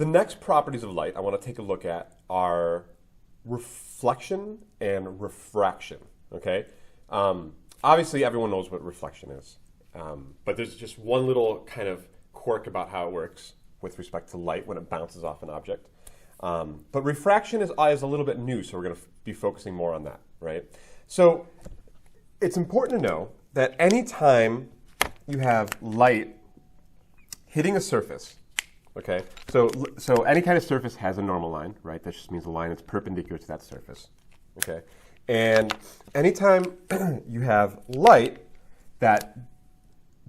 The next properties of light I want to take a look at are reflection and refraction, okay? Obviously, everyone knows what reflection is, but there's just one little kind of quirk about how it works with respect to light when it bounces off an object. But refraction is a little bit new, so we're going to be focusing more on that, right? So it's important to know that any time you have light hitting a surface, okay, so any kind of surface has a normal line, right? That just means a line that's perpendicular to that surface, okay? And anytime you have light that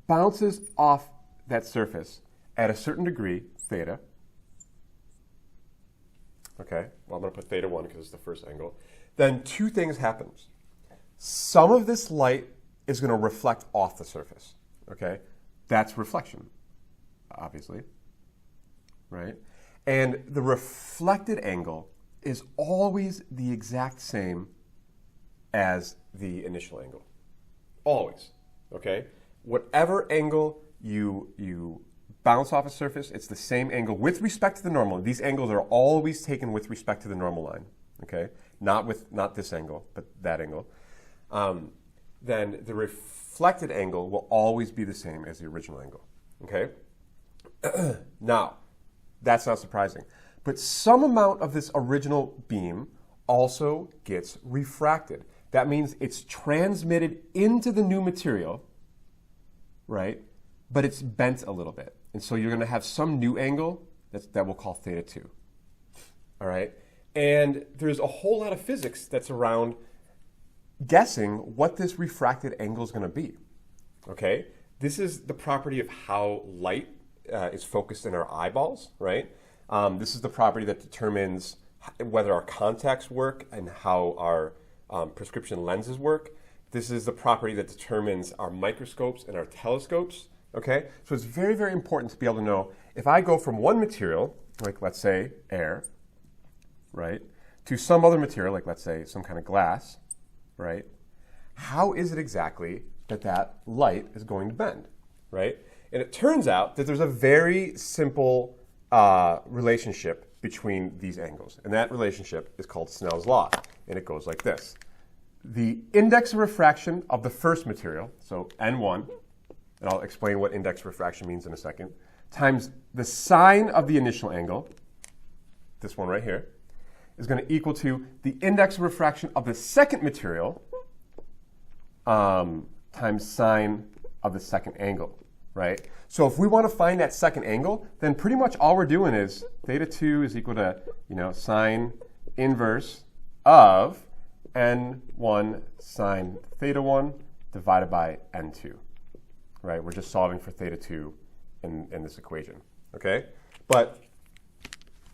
bounces off that surface at a certain degree, theta, okay, well, I'm going to put theta 1 because it's the first angle, then two things happen. Some of this light is going to reflect off the surface, okay? That's reflection, obviously, right? And the reflected angle is always the exact same as the initial angle. Always, okay? Whatever angle you bounce off a surface, it's the same angle with respect to the normal. These angles are always taken with respect to the normal line, okay? Not this angle, but that angle. Then the reflected angle will always be the same as the original angle, okay? Now, that's not surprising. But some amount of this original beam also gets refracted. That means it's transmitted into the new material, right? But it's bent a little bit. And so you're going to have some new angle that we'll call theta 2. All right? And there's a whole lot of physics that's around guessing what this refracted angle is going to be. Okay? This is the property of how light is focused in our eyeballs, right? This is the property that determines whether our contacts work and how our prescription lenses work. This is the property that determines our microscopes and our telescopes. Okay? So it's very, very important to be able to know if I go from one material, like let's say air, right, to some other material, like let's say some kind of glass, right, how is it exactly that light is going to bend, right? And it turns out that there's a very simple relationship between these angles. And that relationship is called Snell's Law. And it goes like this. The index of refraction of the first material, so N1, and I'll explain what index of refraction means in a second, times the sine of the initial angle, this one right here, is going to equal to the index of refraction of the second material times sine of the second angle, right? So if we want to find that second angle, then pretty much all we're doing is theta 2 is equal to, sine inverse of n1 sine theta 1 divided by n2, right? We're just solving for theta 2 in this equation, okay? But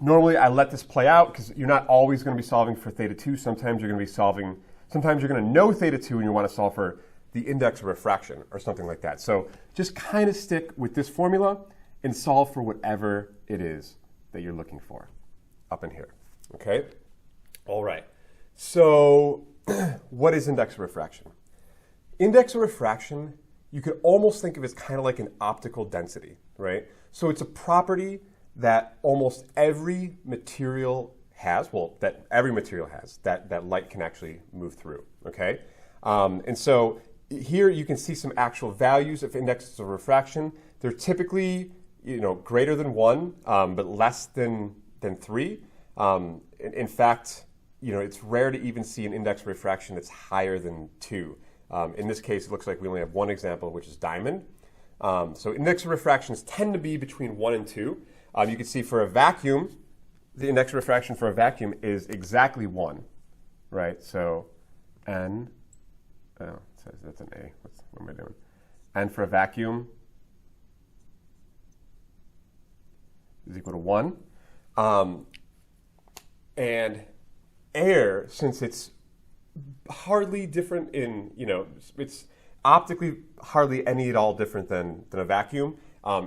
normally I let this play out because you're not always going to be solving for theta 2. Sometimes you're going to know theta 2 and you want to solve for the index of refraction or something like that. So just kind of stick with this formula and solve for whatever it is that you're looking for up in here, okay? All right. So what is index of refraction? Index of refraction, you could almost think of as kind of like an optical density, right? So it's a property that almost every material has, that every material has, that light can actually move through, okay? And so here you can see some actual values of indexes of refraction. They're typically, greater than 1, but less than 3. In fact, it's rare to even see an index of refraction that's higher than 2. In this case, it looks like we only have one example, which is diamond. So index of refractions tend to be between 1 and 2. You can see for a vacuum, the index of refraction for a vacuum is exactly 1, right? So n, that's an A. What am I doing? N for a vacuum is equal to 1. And air, since it's hardly different it's optically hardly any at all different than a vacuum.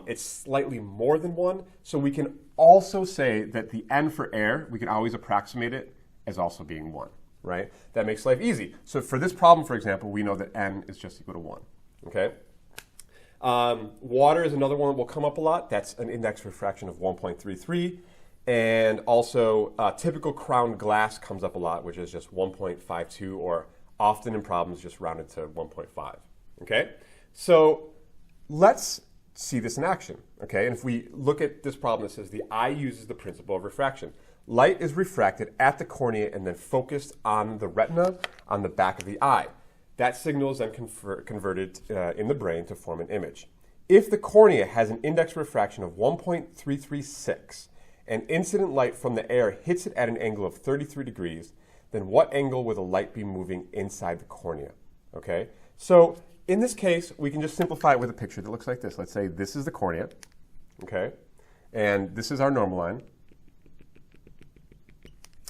It's slightly more than 1. So we can also say that the N for air, we can always approximate it as also being 1, right? That makes life easy. So for this problem, for example, we know that N is just equal to 1, okay? Water is another one that will come up a lot. That's an index refraction of 1.33. And also, typical crown glass comes up a lot, which is just 1.52, or often in problems just rounded to 1.5. Okay? So let's see this in action. Okay? And if we look at this problem, it says the eye uses the principle of refraction. Light is refracted at the cornea and then focused on the retina on the back of the eye. That signal is then converted in the brain to form an image. If the cornea has an index refraction of 1.336 and incident light from the air hits it at an angle of 33 degrees, then what angle will the light be moving inside the cornea? Okay? So in this case, we can just simplify it with a picture that looks like this. Let's say this is the cornea, okay? And this is our normal line,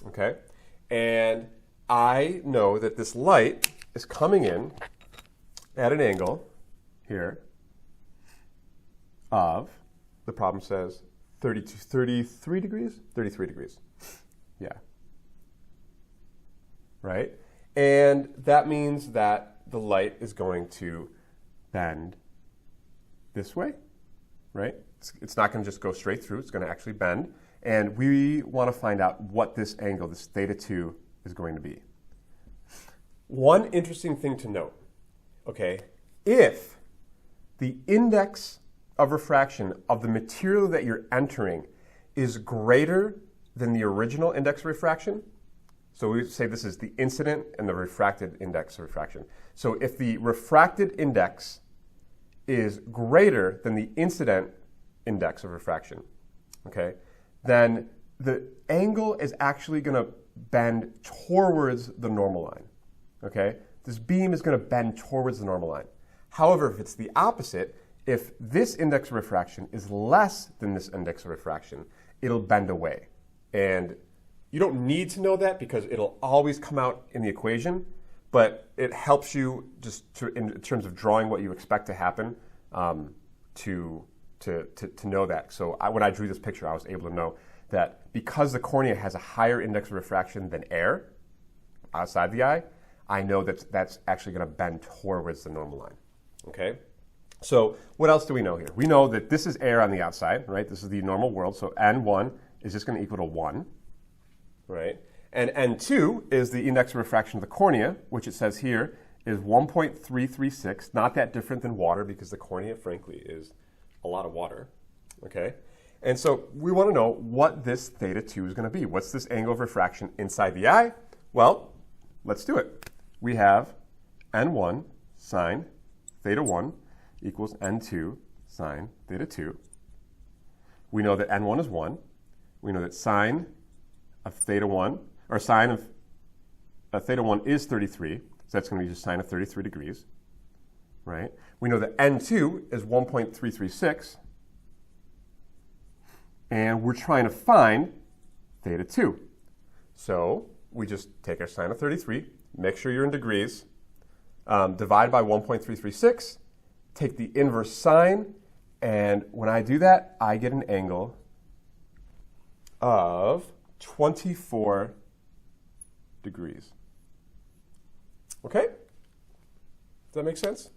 okay? And I know that this light is coming in at an angle here of, the problem says, 33 degrees? 33 degrees. Yeah. Right? And that means that the light is going to bend this way, right? It's not going to just go straight through. It's going to actually bend. And we want to find out what this angle, this theta 2, is going to be. One interesting thing to note, okay, if the index of refraction of the material that you're entering is greater than the original index of refraction, so we say this is the incident and the refracted index of refraction. So if the refracted index is greater than the incident index of refraction, okay, then the angle is actually going to bend towards the normal line, okay? This beam is going to bend towards the normal line. However, if it's the opposite, if this index of refraction is less than this index of refraction, it'll bend away. And you don't need to know that because it'll always come out in the equation, but it helps you just in terms of drawing what you expect to happen to know that. So when I drew this picture, I was able to know that because the cornea has a higher index of refraction than air outside the eye, I know that that's actually going to bend towards the normal line. Okay? So what else do we know here? We know that this is air on the outside, right? This is the normal world, so N1 is just going to equal to 1, right? And N2 is the index of refraction of the cornea, which it says here is 1.336, not that different than water because the cornea, frankly, is a lot of water, okay? And so we want to know what this theta 2 is going to be. What's this angle of refraction inside the eye? Well, let's do it. We have N1 sine theta 1 equals N2 sine theta 2. We know that N1 is 1. We know that sine of theta 1, or sine of theta 1 is 33, so that's going to be just sine of 33 degrees, right? We know that N2 is 1.336, and we're trying to find theta 2. So we just take our sine of 33, make sure you're in degrees, divide by 1.336, take the inverse sine, and when I do that, I get an angle of 24 degrees. Okay? Does that make sense?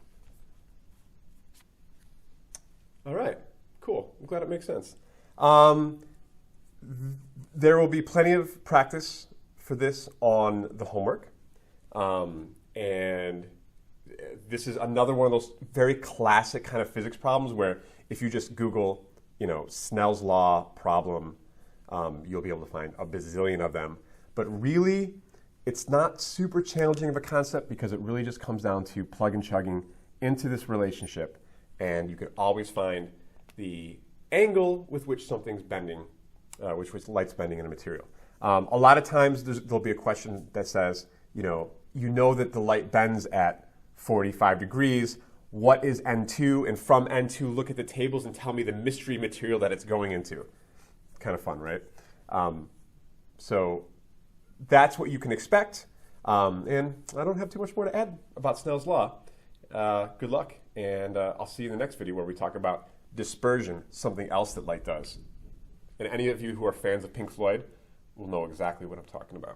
All right, cool. I'm glad it makes sense. There will be plenty of practice for this on the homework. And this is another one of those very classic kind of physics problems where if you just Google, Snell's Law problem, you'll be able to find a bazillion of them. But really, it's not super challenging of a concept because it really just comes down to plug and chugging into this relationship. And you can always find the angle with which something's bending, which light's bending in a material. A lot of times there'll be a question that says, you know that the light bends at 45 degrees. What is N2? And from N2, look at the tables and tell me the mystery material that it's going into. Kind of fun, right? So that's what you can expect. And I don't have too much more to add about Snell's Law. Good luck, and I'll see you in the next video where we talk about dispersion, something else that light does. And any of you who are fans of Pink Floyd will know exactly what I'm talking about.